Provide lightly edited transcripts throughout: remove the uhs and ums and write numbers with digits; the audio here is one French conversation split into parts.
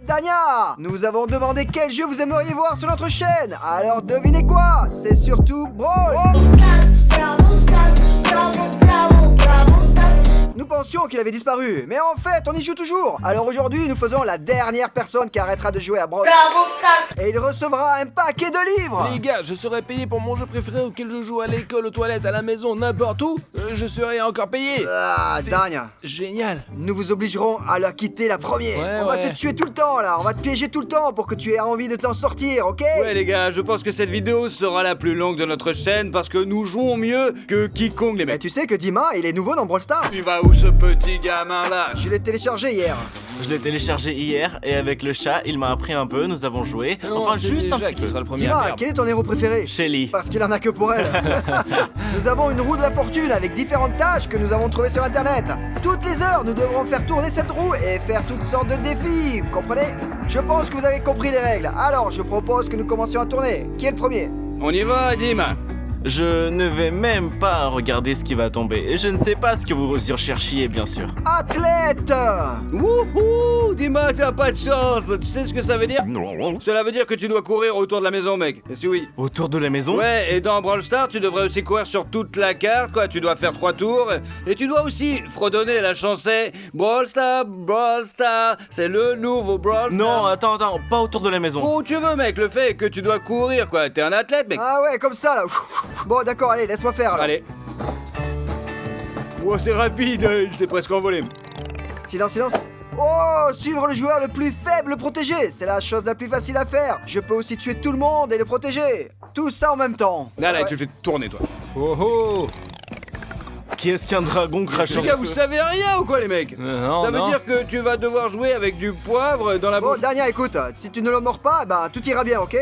Dania, nous avons demandé quel jeu vous aimeriez voir sur notre chaîne. Alors devinez quoi? C'est surtout Brawl. Nous pensions qu'il avait disparu, mais en fait on y joue toujours. Alors aujourd'hui nous faisons la dernière personne qui arrêtera de jouer à Brawl. Et il recevra un paquet de livres. Les gars, je serais payé pour mon jeu préféré auquel je joue à l'école, aux toilettes, à la maison, n'importe où. Je serais encore payé. Ah, C'est Dania, génial. nous vous obligerons à la quitter la première. Ouais, On va ouais. te tuer tout le temps là, on va te piéger tout le temps pour que tu aies envie de t'en sortir, ok? Ouais les gars, je pense que cette vidéo sera la plus longue de notre chaîne parce que nous jouons mieux que quiconque les Mais mecs. tu sais que Dima, il est nouveau dans Brawl Stars. Tu vas où ce petit gamin là? Je l'ai téléchargé hier. Je l'ai téléchargé hier et avec le chat, il m'a appris un peu, nous avons joué. Enfin, juste un petit qui peu. sera le premier à Dima, perdre. quel est ton héros préféré? Shelly. Parce qu'il en a que pour elle. Nous avons une roue de la fortune avec différentes tâches que nous avons trouvées sur internet. Toutes les heures, nous devrons faire tourner cette roue et faire toutes sortes de défis, vous comprenez? Je pense que vous avez compris les règles. Alors, je propose que nous commencions à tourner. Qui est le premier? On y va, Dima. Je ne vais même pas regarder ce qui va tomber. Et je ne sais pas ce que vous y recherchiez, bien sûr. Athlète! Wouhou! Dima, t'as pas de chance. Tu sais ce que ça veut dire? Non. Cela veut dire que tu dois courir autour de la maison, mec. Et si oui. Autour de la maison? Ouais, et dans Brawl Stars, tu devrais aussi courir sur toute la carte, quoi. Tu dois faire 3 tours. Et tu dois aussi fredonner la chanson Brawl Stars, c'est le nouveau Brawl Stars. Non, attends, pas autour de la maison. Où tu veux, mec. Le fait est que tu dois courir, quoi. T'es un athlète, mec. Ah ouais, comme ça là. Bon, d'accord, allez, laisse-moi faire. alors. Allez. Wow, c'est rapide, il s'est presque envolé. Silence, silence. Oh, suivre le joueur le plus faible protégé, c'est la chose la plus facile à faire. Je peux aussi tuer tout le monde et le protéger. Tout ça en même temps. Là, Ouais. tu le fais tourner, toi. Oh oh. Qu'est-ce qu'un dragon crachant? Les gars, vous savez rien ou quoi, les mecs? Non, Ça veut non. dire que tu vas devoir jouer avec du poivre dans la Bon, bouche. Dania, écoute, si tu ne le mords pas, bah tout ira bien, ok?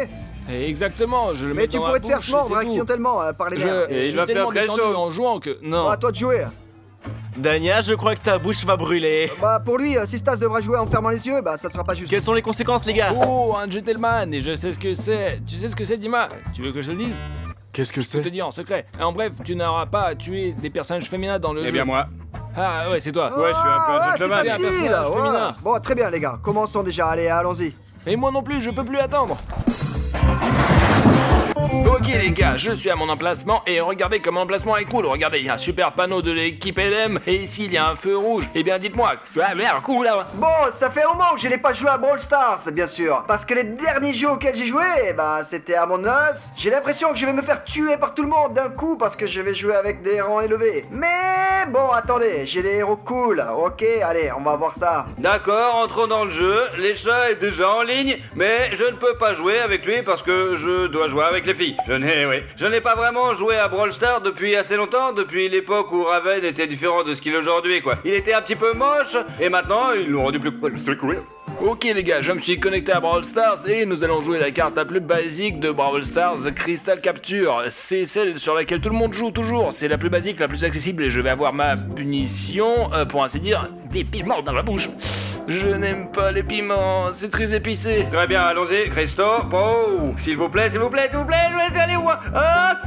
Exactement, je le mets Mais tu dans pourrais ma te faire bouche, mordre c'est tout. accidentellement par les nerfs. Je Et il suis va faire tellement très détendu chaud. en jouant que... Non. Bon, à toi de jouer. Là. Dania, je crois que ta bouche va brûler. Bah pour lui, si Stas devra jouer en fermant les yeux, bah ça ne sera pas juste. Quelles sont les conséquences, les gars? Oh, un gentleman, et je sais ce que c'est. Tu sais ce que c'est, Dima? Tu veux que je te le dise? Qu'est-ce que Je te c'est? dis en secret. En bref, tu n'auras pas à tuer des personnages féminins dans le jeu. Eh bien, moi. Ah ouais, c'est toi. Ouais, je suis un peu un Ah, gentleman. c'est Un facile. personnage Ouais. féminin. Bon, très bien les gars, commençons déjà, allez, allons-y. Et moi non plus, je peux plus attendre. Ok les gars, je suis à mon emplacement et regardez comme mon emplacement est cool. Regardez, il y a un super panneau de l'équipe LM et ici il y a un feu rouge. Eh bien dites-moi, ça a l'air cool là. Bon, ça fait un moment que je n'ai pas joué à Brawl Stars, bien sûr. Parce que les derniers jeux auxquels j'ai joué, bah c'était Among Us. J'ai l'impression que je vais me faire tuer par tout le monde d'un coup parce que je vais jouer avec des rangs élevés. Mais bon, attendez, j'ai des héros cool. Ok, allez, on va voir ça. D'accord, entrons dans le jeu. Lécha est déjà en ligne, mais je ne peux pas jouer avec lui parce que je dois jouer avec les filles. Je n'ai pas vraiment joué à Brawl Stars depuis assez longtemps, depuis l'époque où Raven était différent de ce qu'il est aujourd'hui, quoi. Il était un petit peu moche, et maintenant ils l'ont rendu plus cool. C'est cool. Ok les gars, je me suis connecté à Brawl Stars et nous allons jouer la carte la plus basique de Brawl Stars, Crystal Capture. C'est celle sur laquelle tout le monde joue toujours, c'est la plus basique, la plus accessible et je vais avoir ma punition, pour ainsi dire, des piments dans la bouche. Je n'aime pas les piments, c'est très épicé. Très bien, allons-y, Christo. Oh, s'il vous plaît, je vous laisse aller où? Ah,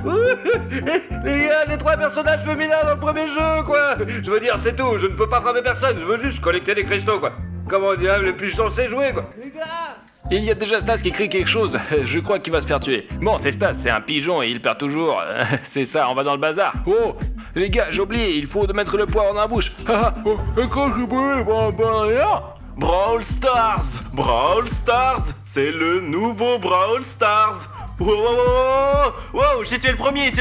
les gars, les 3 personnages féminins dans le premier jeu, quoi. Je veux dire, c'est tout, je ne peux pas frapper personne, je veux juste collecter des cristaux, quoi. Comment dire, le plus censé jouer, quoi. Il y a déjà Stas qui crie quelque chose, je crois qu'il va se faire tuer. Bon, c'est Stas, c'est un pigeon et il perd toujours. C'est ça, on va dans le bazar. Oh, les gars, j'ai oublié, il faut mettre le poivre dans la bouche. Oh, et quand je peux, rien. Brawl Stars! Brawl Stars! C'est le nouveau Brawl Stars! Wow, wow, wow, wow, wow, j'ai tué le premier!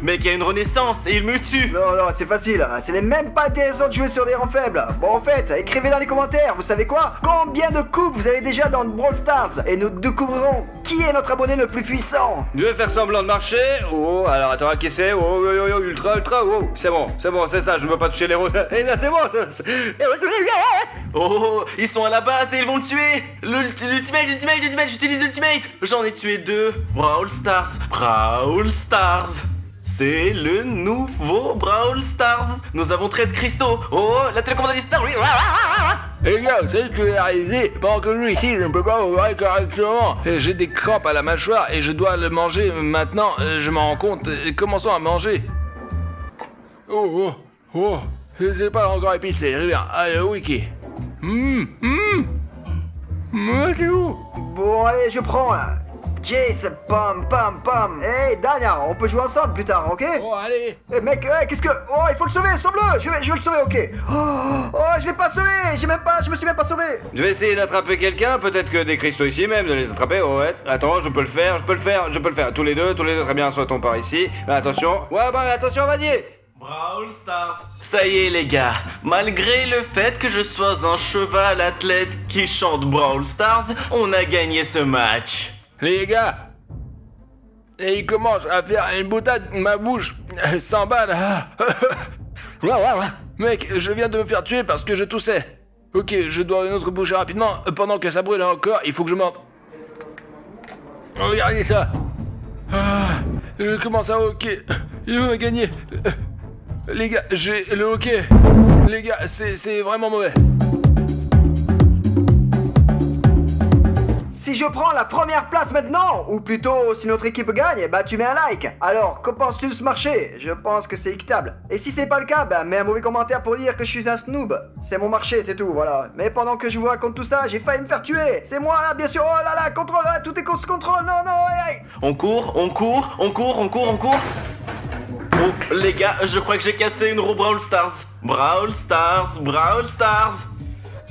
Mec, il y a une renaissance et il me tue! Non, non, c'est facile, c'est même pas intéressant de jouer sur des rangs faibles. Bon, en fait, écrivez dans les commentaires, vous savez quoi? Combien de coupes vous avez déjà dans Brawl Stars? Et nous découvrirons qui est notre abonné le plus puissant. Je vais faire semblant de marcher. Oh, alors attends, qui c'est? Oh, ultra, oh, c'est bon, c'est ça, je ne veux pas toucher les roses. Eh bien, c'est bon, Oh, ils sont à la base et ils vont me tuer! L'ultimate, j'utilise l'ultimate! J'en ai tué 2! Brawl Stars! C'est le nouveau Brawl Stars! Nous avons 13 cristaux! Oh, la télécommande a disparu! Les gars, vous savez ce que j'ai réalisé? Pendant que lui ici, je ne peux pas ouvrir correctement. J'ai des crampes à la mâchoire et je dois le manger maintenant. Je m'en rends compte. Commençons à manger. Oh, c'est pas encore épicé. C'est bien. Allez, wiki. Moi, c'est où? Bon, allez, je prends là. Jace, pam, pam, pam. Hey, Dania, on peut jouer ensemble plus tard, ok? Oh, allez. Eh mec, qu'est-ce que... Oh, il faut le sauver, sauve-le. Je vais le sauver, ok. Oh, je l'ai pas sauvé. Je me suis même pas sauvé. Je vais essayer d'attraper quelqu'un, peut-être que des cristaux ici même, de les attraper, ouais. Attends, je peux le faire. Tous les deux, très bien, sautons par ici. Attention. Ouais, bah attention, vas-y. Brawl Stars. Ça y est les gars, malgré le fait que je sois un cheval athlète qui chante Brawl Stars, on a gagné ce match. Les gars. Et il commence à faire une boutade, ma bouche s'emballe. Mec, je viens de me faire tuer parce que je toussais. Ok, je dois une autre bouchée rapidement. Pendant que ça brûle encore, il faut que je morde. Regardez ça. Je commence à hoquer. Il m'a gagné. Les gars, j'ai le hockey. Les gars, c'est vraiment mauvais. Si je prends la première place maintenant, ou plutôt si notre équipe gagne, bah tu mets un like. Alors, que penses-tu de ce marché? Je pense que c'est équitable. Et si c'est pas le cas, bah mets un mauvais commentaire pour dire que je suis un snoob. C'est mon marché, c'est tout, voilà. Mais pendant que je vous raconte tout ça, j'ai failli me faire tuer. C'est moi là, bien sûr. Oh là là, contrôle, tout est sous contrôle. Non, non, aïe, aïe. On court. Oh, les gars, je crois que j'ai cassé une roue Brawl Stars. Brawl Stars.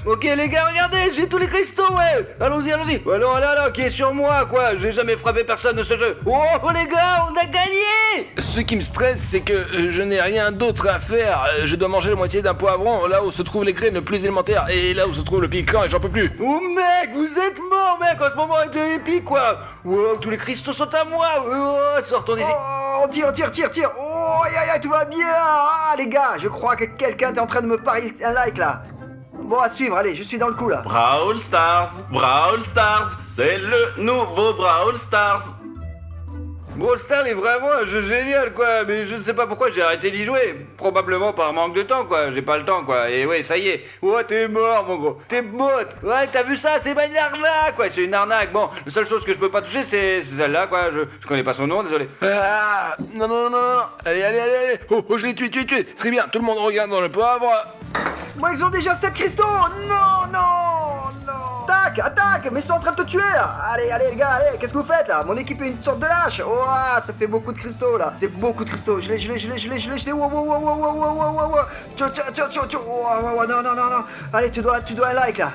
Ok les gars, regardez, j'ai tous les cristaux, ouais. Allons-y. Alors, qui est sur moi, quoi. J'ai jamais frappé personne de ce jeu. Oh les gars, on a gagné. Ce qui me stresse, c'est que je n'ai rien d'autre à faire. Je dois manger la moitié d'un poivron, là où se trouvent les graines plus élémentaires, et là où se trouve le piquant, et j'en peux plus. Oh mec, vous êtes mort, mec, en ce moment avec le épique, quoi. Wow, tous les cristaux sont à moi. Oh, sortons d'ici. Oh, on tire. Oh, aïe, aïe, tout va bien. Ah, les gars, je crois que quelqu'un est en train de me parier un like là. Bon, à suivre, allez, je suis dans le coup là. Brawl Stars, c'est le nouveau Brawl Stars. Brawl Stars est vraiment un jeu génial, quoi, mais je ne sais pas pourquoi j'ai arrêté d'y jouer. Probablement par manque de temps, quoi, j'ai pas le temps, quoi, et ouais, ça y est. Oh, t'es mort, mon gros, t'es morte. Ouais, t'as vu ça, c'est pas une arnaque, quoi, c'est une arnaque. Bon, la seule chose que je peux pas toucher, c'est celle-là, quoi, je connais pas son nom, désolé. Ah, non. Allez. Oh, je l'ai tué. Très bien, tout le monde regarde dans le poivre. Moi, ils ont déjà 7 cristaux. Non. Attaque, mais ils sont en train de te tuer là. Allez, les gars, allez, qu'est-ce que vous faites là? Mon équipe est une sorte de lâche. Oh, ça fait beaucoup de cristaux là. C'est beaucoup de cristaux. Je l'ai. Wow. Wow, non. Allez, tu dois un like là.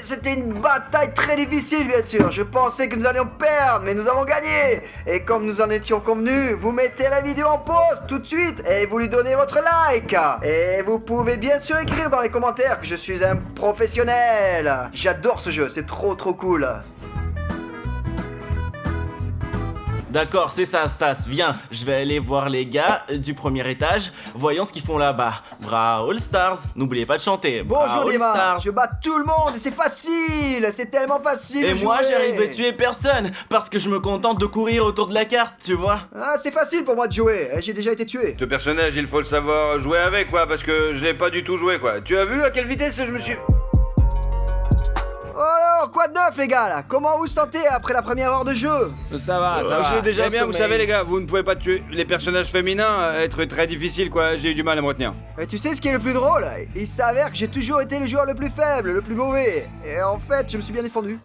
C'était une bataille très difficile, bien sûr. Je pensais que nous allions perdre, mais nous avons gagné. Et comme nous en étions convenus, vous mettez la vidéo en pause tout de suite et vous lui donnez votre like. Et vous pouvez bien sûr écrire dans les commentaires que je suis un professionnel. J'adore ce jeu, c'est trop cool. D'accord, c'est ça, Stas. Viens, je vais aller voir les gars du premier étage. Voyons ce qu'ils font là-bas. Brawl Stars, n'oubliez pas de chanter. Bonjour Brawl Dima, Stars. je bats tout le monde et c'est facile. C'est tellement facile Et de moi, jouer. j'arrive à tuer personne parce que je me contente de courir autour de la carte, tu vois. Ah, c'est facile pour moi de jouer. J'ai déjà été tué. Ce personnage, il faut le savoir jouer avec, quoi, parce que je l'ai pas du tout joué, quoi. Tu as vu à quelle vitesse je me suis... Alors, quoi de neuf les gars là? Comment vous vous sentez après la première heure de jeu? Ça va. J'ai déjà Eh bien, vous sommeil. savez, les gars, vous ne pouvez pas tuer les personnages féminins, être très difficile, quoi. J'ai eu du mal à me retenir. Et tu sais ce qui est le plus drôle? Il s'avère que j'ai toujours été le joueur le plus faible, le plus mauvais. Et en fait, je me suis bien défendu.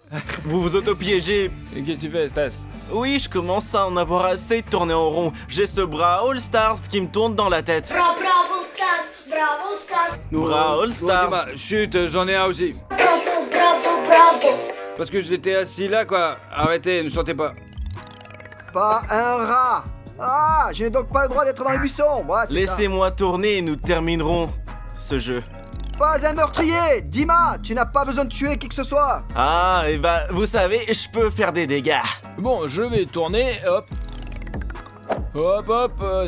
Vous vous autopiégez. Et qu'est-ce que tu fais, Stas? Oui, je commence à en avoir assez de tourner en rond. J'ai ce Brawl Stars qui me tourne dans la tête. Bravo Stars. Brawl Stars. Dima, chut, j'en ai un aussi. Bravo. Parce que j'étais assis là, quoi. Arrêtez, ne chantez pas. Pas un rat. Ah, je n'ai donc pas le droit d'être dans les buissons. Moi, c'est ça. Laissez-moi tourner et nous terminerons ce jeu. Pas un meurtrier. Dima, tu n'as pas besoin de tuer qui que ce soit. Ah, et bah, vous savez, je peux faire des dégâts. Bon, je vais tourner, hop.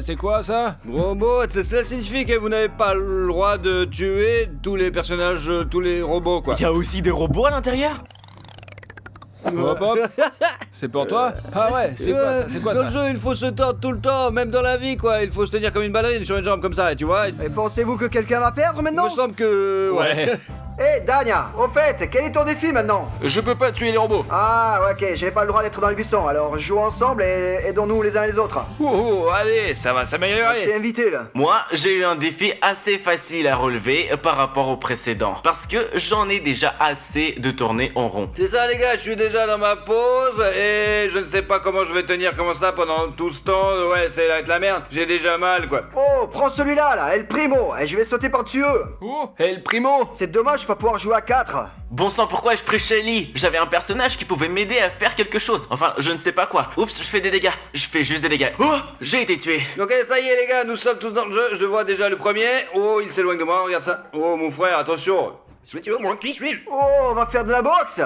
C'est quoi ça? Robot, cela signifie que vous n'avez pas le droit de tuer tous les personnages, tous les robots, quoi. Il y a aussi des robots à l'intérieur? Hop. C'est pour toi? Ah ouais, c'est quoi ça? C'est quoi Dans ça? le jeu, il faut se tordre tout le temps, même dans la vie, quoi. Il faut se tenir comme une ballerine sur une jambe comme ça, tu vois. Et pensez-vous que quelqu'un va perdre Il maintenant? me semble que... Ouais. Hé, Dania, au fait, quel est ton défi maintenant? Je peux pas tuer les robots. Ah, ouais, ok, j'ai pas le droit d'être dans les buissons, alors jouons ensemble et aidons-nous les uns les autres. Oh, allez, ça va Je t'ai s'améliorer. invité, là. Moi, j'ai eu un défi assez facile à relever par rapport au précédent. Parce que j'en ai déjà assez de tourner en rond. C'est ça les gars, je suis déjà dans ma pause et je ne sais pas comment je vais tenir comme ça pendant tout ce temps. Ouais, c'est la merde, j'ai déjà mal quoi. Oh, prends celui-là, là, El Primo, et je vais sauter par-dessus eux. Oh, El Primo. C'est dommage, je vais pas pouvoir jouer à 4. Bon sang, pourquoi ai-je pris Shelly? J'avais un personnage qui pouvait m'aider à faire quelque chose. Enfin, je ne sais pas quoi. Oups, je fais des dégâts. Je fais juste des dégâts. Oh, j'ai été tué. Ok, ça y est les gars, nous sommes tous dans le jeu, je vois déjà le premier. Oh, il s'éloigne de moi, regarde ça. Oh mon frère, attention. Oh, on va faire de la boxe.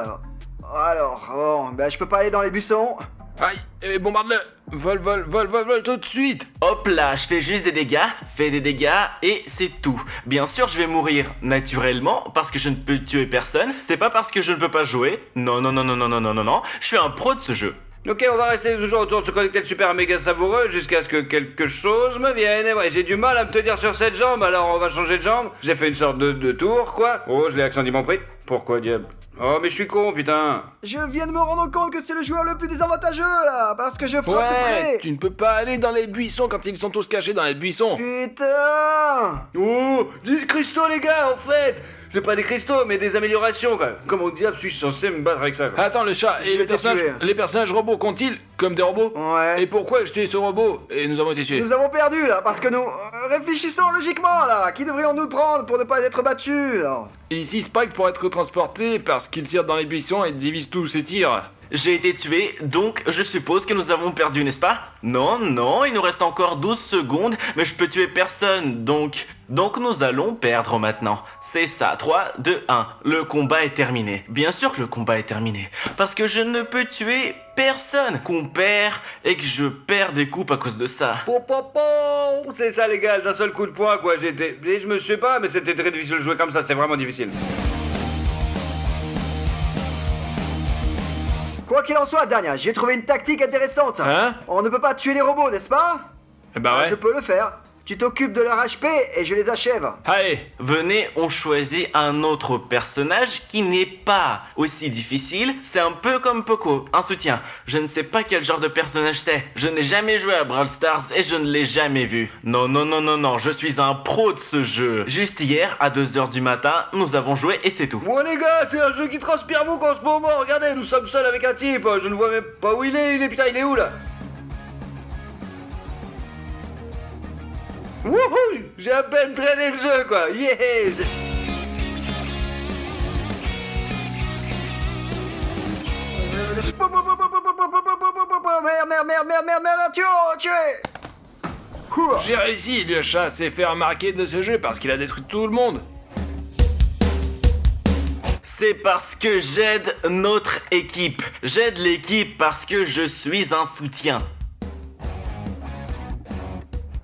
Alors, bon, ben je peux pas aller dans les buissons. Aïe, bombarde-le. Vol tout de suite. Hop là, je fais juste des dégâts, fais des dégâts et c'est tout. Bien sûr, je vais mourir naturellement parce que je ne peux tuer personne. C'est pas parce que je ne peux pas jouer. Non, non, non, non, non, non, non, non, non. Je suis un pro de ce jeu. Ok, on va rester toujours autour de ce cocktail super méga savoureux jusqu'à ce que quelque chose me vienne. Et ouais, j'ai du mal à me tenir sur cette jambe, alors on va changer de jambe. J'ai fait une sorte de tour, quoi. Oh, je l'ai accidentellement pris. Pourquoi diable? Oh, mais je suis con, putain. Je viens de me rendre compte que c'est le joueur le plus désavantageux, là, parce que je frappe Ouais, près. tu ne peux pas aller dans les buissons quand ils sont tous cachés dans les buissons. Putain. Oh, des cristaux, les gars, en fait. C'est pas des cristaux, mais des améliorations, quoi. Comment diable suis-je censé me battre avec ça, quoi? Attends, le chat, et vais te tuer. les personnages robots comptent-ils comme des robots? Ouais. Et pourquoi ai-je tué ce robot et nous avons été tués? Nous avons perdu, là, parce que nous réfléchissons logiquement, là. Qui devrions-nous prendre pour ne pas être battus, là? Ici, Spike pourrait être transporté parce qu'il tire dans les buissons et divise tous ses tirs. J'ai été tué, donc je suppose que nous avons perdu, n'est-ce pas? Non, non, il nous reste encore 12 secondes, mais je peux tuer personne, donc nous allons perdre maintenant. C'est ça, 3, 2, 1, le combat est terminé. Bien sûr que le combat est terminé, parce que je ne peux tuer personne. Qu'on perd et que je perds des coupes à cause de ça. C'est ça, les gars, d'un seul coup de poing, quoi. Je me sais pas, mais c'était très difficile de jouer comme ça, c'est vraiment difficile. Quoi qu'il en soit, Dania, j'ai trouvé une tactique intéressante. Hein? On ne peut pas tuer les robots, n'est-ce pas? Bah Je ouais. peux le faire. Tu t'occupes de leur HP et je les achève. Allez, Venez, on choisit un autre personnage qui n'est pas aussi difficile. C'est un peu comme Poco, un soutien. Je ne sais pas quel genre de personnage c'est. Je n'ai jamais joué à Brawl Stars et je ne l'ai jamais vu. Non, non, non, non, non, je suis un pro de ce jeu. Juste hier, à 2h du matin, nous avons joué et c'est tout. Bon, les gars, c'est un jeu qui transpire beaucoup en ce moment. Regardez, nous sommes seuls avec un type. Je ne vois même pas où il est, putain, il est où là? Wouhou! J'ai à peine traîné le jeu, quoi. Yeah! Merde, tu es. j'ai réussi. Le chat s'est fait remarquer de ce jeu parce qu'il a détruit tout le monde. C'est parce que j'aide notre équipe. J'aide l'équipe parce que je suis un soutien.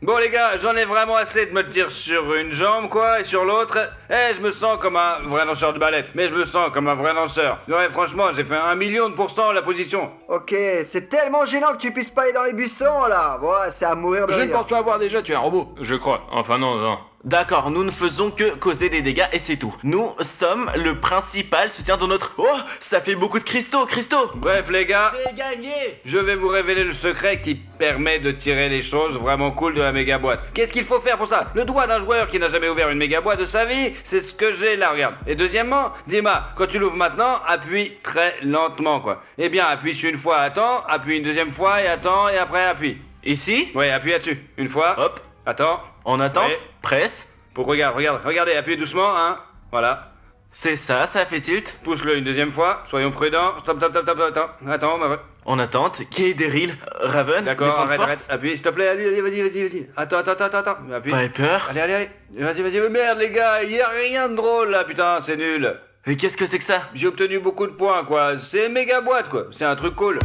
Bon les gars, j'en ai vraiment assez de me tenir sur une jambe quoi, et sur l'autre, je me sens comme un vrai danseur de ballet, mais je me sens comme un vrai danseur. Ouais, franchement, j'ai fait 1 million de % la position. Ok, c'est tellement gênant que tu puisses pas aller dans les buissons, là. Ouais, c'est à mourir de Je ne rire. pense pas avoir déjà tué un robot, je crois. Enfin non. D'accord, nous ne faisons que causer des dégâts et c'est tout. Nous sommes le principal soutien de notre... Oh, ça fait beaucoup de cristaux. Bref les gars, J'ai gagné. je vais vous révéler le secret qui permet de tirer les choses vraiment cool de la méga boîte. Qu'est-ce qu'il faut faire pour ça? Le doigt d'un joueur qui n'a jamais ouvert une méga boîte de sa vie, c'est ce que j'ai là, regarde. Et deuxièmement, Dima, quand tu l'ouvres maintenant, appuie très lentement quoi. Eh bien, appuie sur une fois, attends, appuie une deuxième fois et attends, et après appuie. Ici, Ouais, appuie là-dessus. Une fois, hop, attends. en attente, Ouais. presse. Regardez, appuyez doucement, hein. Voilà. C'est ça fait tilt. Pousse-le une deuxième fois, soyons prudents. Stop, attends, En attente, qui est Daryl, Raven, des d'accord, points de arrête, force. appuie, s'il te plaît, allez, vas-y. Attends, appuie. Piper. Allez, vas-y, merde les gars, y a rien de drôle là, putain, c'est nul. Et qu'est-ce que c'est que ça? J'ai obtenu beaucoup de points, quoi, c'est méga boîte, quoi, c'est un truc cool.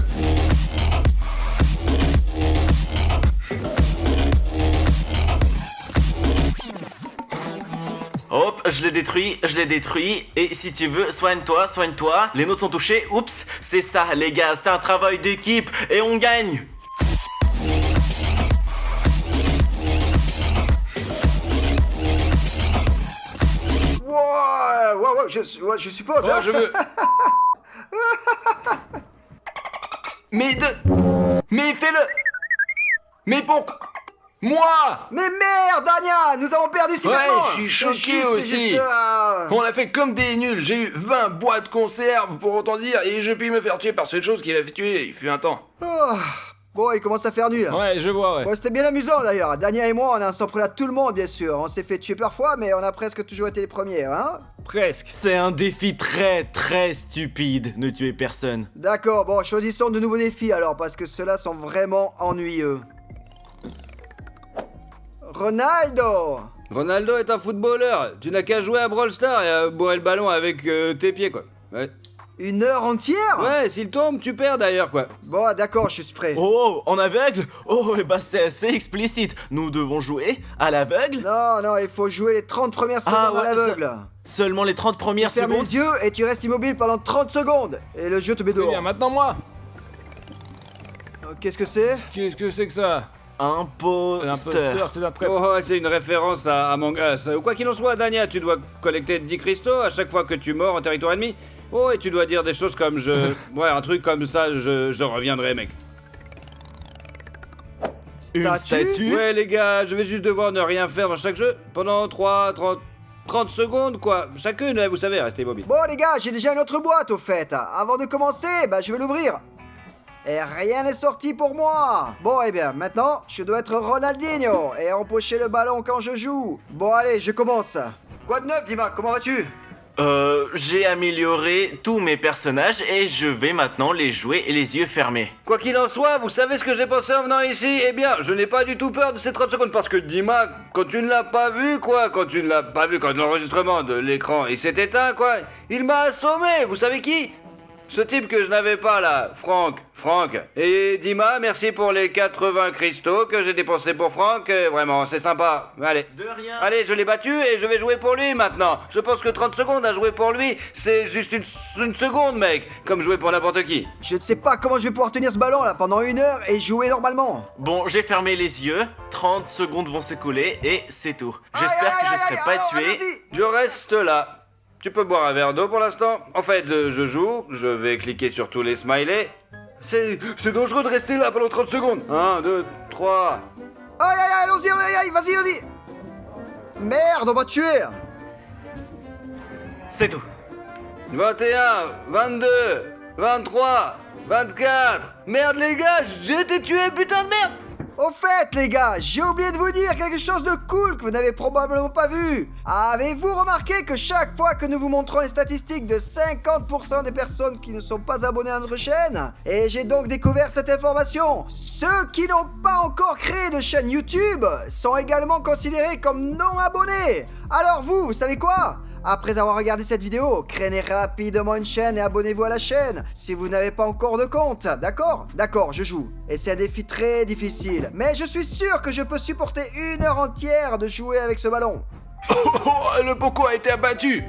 Hop, je l'ai détruit, et si tu veux, soigne-toi, les nôtres sont touchés, oups, c'est ça les gars, c'est un travail d'équipe, et on gagne. Wow, ouais, je suppose. Oh, hein. je veux. Mais fais-le. Mais pourquoi? Moi. Mais merde, Anya, nous avons perdu si Ouais, bêtement. je suis choqué C'est aussi. juste, On a fait comme des nuls. J'ai eu 20 boîtes de conserve pour autant dire, et je puis me faire tuer par cette chose qui l'a fait tuer. Il fut un temps. Oh. Bon, il commence à faire nul. Ouais, je vois, ouais. Bon, c'était bien amusant d'ailleurs. Dania et moi, on a s'en pris à tout le monde, bien sûr. On s'est fait tuer parfois, mais on a presque toujours été les premiers, hein. Presque. C'est un défi très très stupide, ne tuer personne. D'accord, bon, choisissons de nouveaux défis alors, parce que ceux-là sont vraiment ennuyeux. Ronaldo. Ronaldo est un footballeur. Tu n'as qu'à jouer à Brawl Stars et à bourrer le ballon avec tes pieds, quoi. Ouais. 1 heure entière. Ouais, s'il tombe, tu perds d'ailleurs, quoi. Bon, d'accord, je suis prêt. Oh, en aveugle? Oh, et bah c'est assez explicite. Nous devons jouer à l'aveugle? Non, non, il faut jouer les 30 premières secondes à l'aveugle. Seulement les 30 premières Tu fermes secondes? les yeux et tu restes immobile pendant 30 secondes. Et le jeu te met Très bien, dehors. maintenant moi. Qu'est-ce que c'est? Qu'est-ce que c'est que ça? Imposteur. L'imposteur, c'est un traître. Oh, c'est une référence à Among Us. Quoi qu'il en soit, Dania, tu dois collecter 10 cristaux à chaque fois que tu mords en territoire ennemi. Oh, et tu dois dire des choses comme ouais, un truc comme ça, je reviendrai, mec. Une statue? Ouais, les gars, je vais juste devoir ne rien faire dans chaque jeu pendant 30 secondes, quoi. Chacune, vous savez, restez immobile. Bon les gars, j'ai déjà une autre boîte au fait. Avant de commencer, bah je vais l'ouvrir. Et rien n'est sorti pour moi. Bon, eh bien, maintenant, je dois être Ronaldinho et empocher le ballon quand je joue. Bon, allez, je commence. Quoi de neuf, Dima? Comment vas-tu? J'ai amélioré tous mes personnages et je vais maintenant les jouer et les yeux fermés. Quoi qu'il en soit, vous savez ce que j'ai pensé en venant ici? Eh bien, je n'ai pas du tout peur de ces 30 secondes parce que Dima, quand tu ne l'as pas vu, quoi, quand l'enregistrement de l'écran il s'est éteint, quoi, il m'a assommé. Vous savez qui? Ce type que je n'avais pas là, Franck. Et Dima, merci pour les 80 cristaux que j'ai dépensés pour Franck. Vraiment, c'est sympa. Allez. De rien. Allez, je l'ai battu et je vais jouer pour lui maintenant. Je pense que 30 secondes à jouer pour lui, c'est juste une seconde, mec. Comme jouer pour n'importe qui. Je ne sais pas comment je vais pouvoir tenir ce ballon là pendant 1 heure et jouer normalement. Bon, j'ai fermé les yeux, 30 secondes vont s'écouler et c'est tout. J'espère que je serai pas tué. allez-y. Je reste là. Tu peux boire un verre d'eau pour l'instant. En fait, je joue, je vais cliquer sur tous les smileys. C'est dangereux de rester là pendant 30 secondes. 1, 2, 3. Aïe, allons-y, vas-y. Merde, on va tuer. C'est tout. 21, 22, 23, 24. Merde les gars, j'ai été tué, putain de merde. Au fait, les gars, j'ai oublié de vous dire quelque chose de cool que vous n'avez probablement pas vu. Avez-vous remarqué que chaque fois que nous vous montrons les statistiques de 50% des personnes qui ne sont pas abonnées à notre chaîne, et j'ai donc découvert cette information, ceux qui n'ont pas encore créé de chaîne YouTube sont également considérés comme non abonnés. Alors vous savez quoi ? Après avoir regardé cette vidéo, créez rapidement une chaîne et abonnez-vous à la chaîne si vous n'avez pas encore de compte, d'accord? D'accord, je joue. Et c'est un défi très difficile, mais je suis sûr que je peux supporter 1 heure entière de jouer avec ce ballon. Oh, le Poco a été abattu.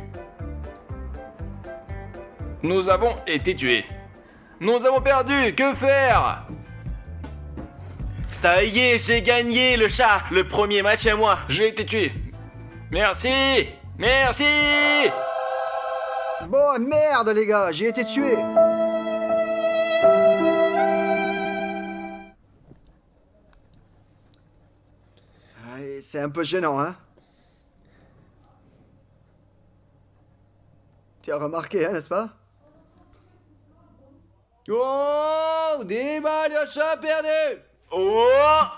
Nous avons été tués. Nous avons perdu. Que faire? Ça y est, j'ai gagné le chat. Le premier match à moi. J'ai été tué. Merci. Bon, merde les gars, j'ai été tué. C'est un peu gênant, hein? Tu as remarqué, hein, n'est-ce pas? Oh, Dima, le chat perdu. Oh,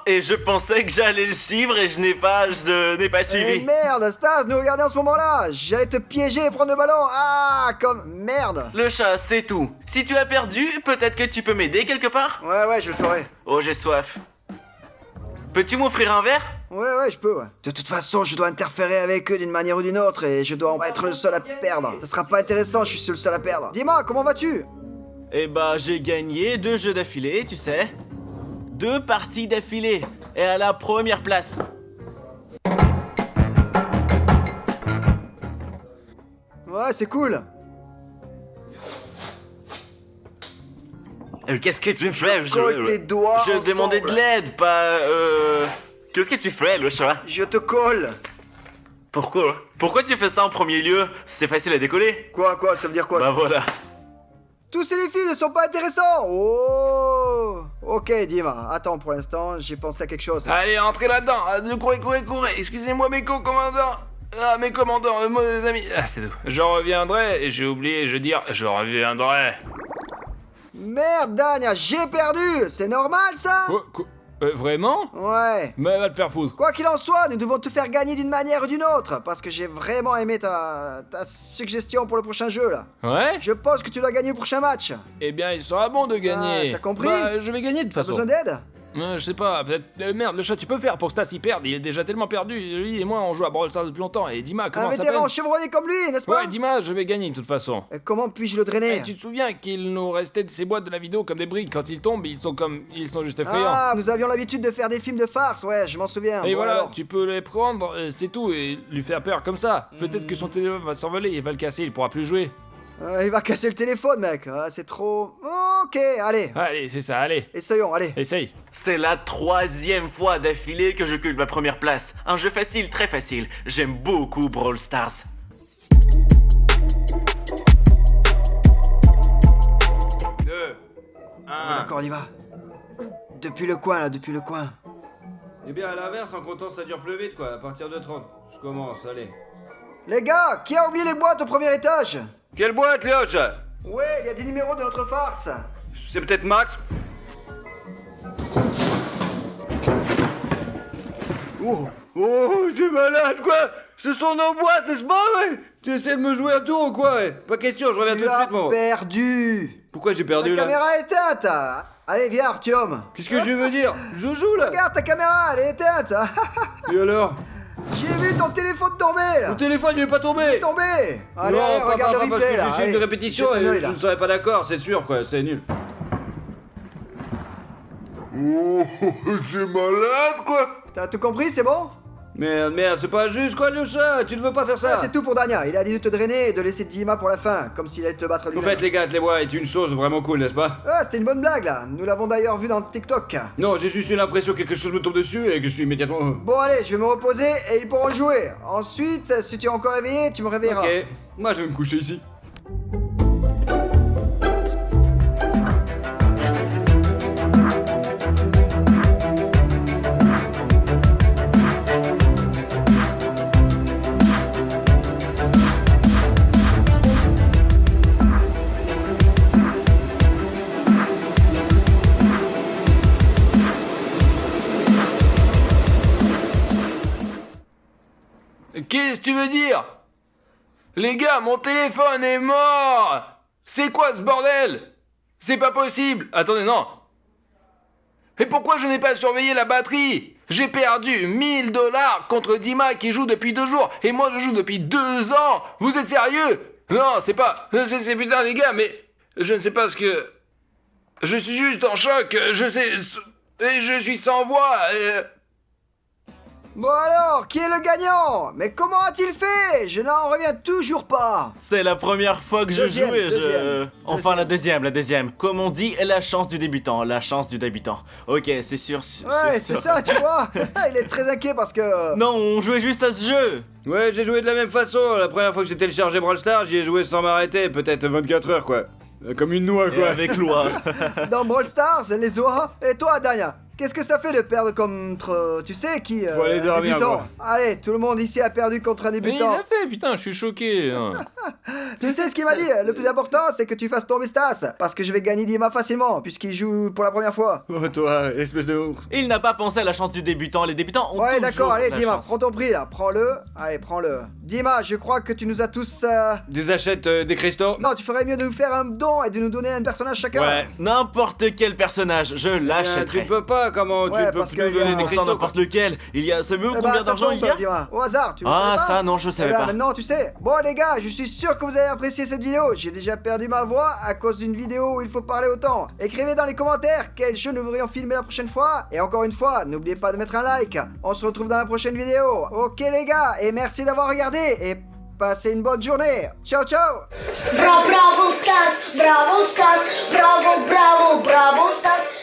et je pensais que j'allais le suivre et je n'ai pas Eh suivi. merde, Stas, nous regardez en ce moment-là. J'allais te piéger et prendre le ballon. Ah, comme merde. Le chat, c'est tout. Si tu as perdu, peut-être que tu peux m'aider quelque part? Ouais, je le ferai. Oh, j'ai soif. Peux-tu m'offrir un verre? Ouais, je peux, ouais. De toute façon, je dois interférer avec eux d'une manière ou d'une autre et je dois être le seul à perdre. Ça sera pas intéressant, je suis le seul à perdre. Dis-moi, comment vas-tu? Eh bah, j'ai gagné 2 jeux d'affilée, tu sais. 2 parties d'affilée. Et à la première place. Ouais, c'est cool. Qu'est-ce que tu fais? Colle tes doigts Je ensemble. demandais de l'aide, pas. Qu'est-ce que tu fais, le chat? Je te colle. Pourquoi? Pourquoi tu fais ça en premier lieu? C'est facile à décoller. Quoi, ça veut dire quoi? Bah voilà. Tous ces défis ne sont pas intéressants. Oh. Ok, Dima, attends pour l'instant, j'ai pensé à quelque chose. Allez, entrez là-dedans. Courez. Excusez-moi, mes co-commandants. Ah, mes commandants, mes amis. Ah, c'est tout. Je reviendrai, et j'ai oublié, je veux dire, je reviendrai. Merde, Dania, j'ai perdu. C'est normal, ça? Quoi vraiment? Ouais. Mais va te faire foutre. Quoi qu'il en soit, nous devons te faire gagner d'une manière ou d'une autre, parce que j'ai vraiment aimé ta suggestion pour le prochain jeu, là. Ouais? Je pense que tu dois gagner le prochain match. Eh bien, il sera bon de gagner. Ah, t'as compris? Bah, je vais gagner de toute T'as façon. besoin d'aide? Je sais pas, peut-être. Merde, le chat, tu peux faire pour que Stas il perde. Il est déjà tellement perdu. Lui et moi, on joue à Brawl Stars depuis longtemps. Et Dima, comment Un ça s'appelle? vétéran chevronné comme lui, n'est-ce pas? Ouais, Dima, je vais gagner de toute façon. Comment puis-je le drainer? Tu te souviens qu'il nous restait de ces boîtes de la vidéo comme des briques. Quand ils tombent, ils sont juste effrayants. Ah, nous avions l'habitude de faire des films de farce, ouais, je m'en souviens. Et Bon, voilà, alors. tu peux les prendre, c'est tout, et lui faire peur comme ça. Peut-être que son téléphone va s'envoler, il va le casser, il pourra plus jouer. Il va casser le téléphone, mec. Ah, c'est trop... Ok, allez. Allez, c'est ça, allez. Essayons, allez. Essaye. C'est la 3e fois d'affilée que j'occupe ma première place. Un jeu facile, très facile. J'aime beaucoup Brawl Stars. D'accord, on y va. Depuis le coin, là, depuis le coin. Eh bien, à l'inverse, en comptant, ça dure plus vite, quoi. À partir de 30. Je commence, allez. Les gars, qui a oublié les boîtes au premier étage? Quelle boîte, Lioche? Ouais, il y a des numéros de notre farce. C'est peut-être Max? Oh, tu es malade, quoi! Ce sont nos boîtes, n'est-ce pas, ouais? Tu essaies de me jouer un tour ou quoi, ouais? Pas question, je reviens tout Tu de as suite, moi. perdu. Pourquoi j'ai perdu, Ta là? caméra est éteinte. Allez, viens, Artyom. Qu'est-ce que tu veux dire? Je joue, là! Regarde ta caméra, elle est éteinte. Et alors? J'ai vu ton téléphone tomber, là. Mon téléphone, il est pas tombé! Tombé. Allez, Non, allez, pas regarde le parce replay, que là. je suis Allez, une répétition jette un et œil, je là. ne serais pas d'accord, c'est sûr, quoi, c'est nul. Oh, c'est malade, quoi! T'as tout compris, c'est bon? Merde, c'est pas juste, quoi, Lyosha? Tu ne veux pas faire ça? Ah, c'est tout pour Dania. Il a dit de te drainer et de laisser Dima pour la fin, comme s'il allait te battre Au lui-même. fait, les gars, les voix est une chose vraiment cool, n'est-ce pas? Ah, c'était une bonne blague, là. Nous l'avons d'ailleurs vu dans TikTok. Non, j'ai juste eu l'impression que quelque chose me tombe dessus et que je suis immédiatement... Bon, allez, je vais me reposer et ils pourront jouer. Ensuite, si tu es encore réveillé, tu me réveilleras. Ok, moi je vais me coucher ici. Qu'est-ce que tu veux dire? Les gars, mon téléphone est mort! C'est quoi ce bordel? C'est pas possible! Attendez, non! Et pourquoi je n'ai pas surveillé la batterie? J'ai perdu 1000 $ contre Dima qui joue depuis 2 jours et moi je joue depuis 2 ans! Vous êtes sérieux? Non, c'est pas... C'est putain les gars, mais... Je ne sais pas ce que... Je suis juste en choc, je sais... Et je suis sans voix, Bon alors, qui est le gagnant? Mais comment a-t-il fait? Je n'en reviens toujours pas. C'est la première fois que je Deuxième, joue et deuxième. Enfin la deuxième. Comme on dit, la chance du débutant, Ok, c'est sûr. Ouais, c'est ça, tu vois. Il est très inquiet parce que... Non, on jouait juste à ce jeu. Ouais, j'ai joué de la même façon. La première fois que j'ai téléchargé Brawl Stars, j'y ai joué sans m'arrêter, peut-être 24 heures, quoi. Comme une noix, Et quoi. avec loi. Dans Brawl Stars, les oies. Et toi, Dania, qu'est-ce que ça fait de perdre contre... Tu sais qui? Faut aller un dormir, débutant. moi. Allez, tout le monde ici a perdu contre un Mais il débutant. l'a fait, putain, je suis choqué. Hein. Tu sais ce qu'il m'a dit? Le plus important, c'est que tu fasses tomber Stas. Parce que je vais gagner Dima facilement, puisqu'il joue pour la première fois. Oh, toi, espèce de ours. Il n'a pas pensé à la chance du débutant. Les débutants ont Ouais, toujours d'accord, allez, la Dima, chance. prends ton prix là, prends-le. Allez, prends-le. Dima, je crois que tu nous as tous. Désachète des cristaux. Non, tu ferais mieux de nous faire un don et de nous donner un personnage chacun. Ouais. N'importe quel personnage, je Tu l'achèterai. peux pas, comment? Ouais, tu peux parce plus qu'il nous y a- donner des Sans cristaux, quoi. n'importe lequel. Il y a. Savez-vous Eh ben, combien ça d'argent tombe, il y a? Dima. Au hasard, tu le Ah, savais pas? ça, non, je savais Eh ben, pas. maintenant, tu sais. Bon, les gars, je suis sûr que vous avez apprécié cette vidéo. J'ai déjà perdu ma voix à cause d'une vidéo où il faut parler autant. Écrivez dans les commentaires quel jeu nous devrions filmer la prochaine fois. Et encore une fois, n'oubliez pas de mettre un like. On se retrouve dans la prochaine vidéo. Ok, les gars, et merci d'avoir regardé. Et passez une bonne journée. Ciao, ciao. Bravo Stars, bravo Stars, bravo, bravo, bravo Stars.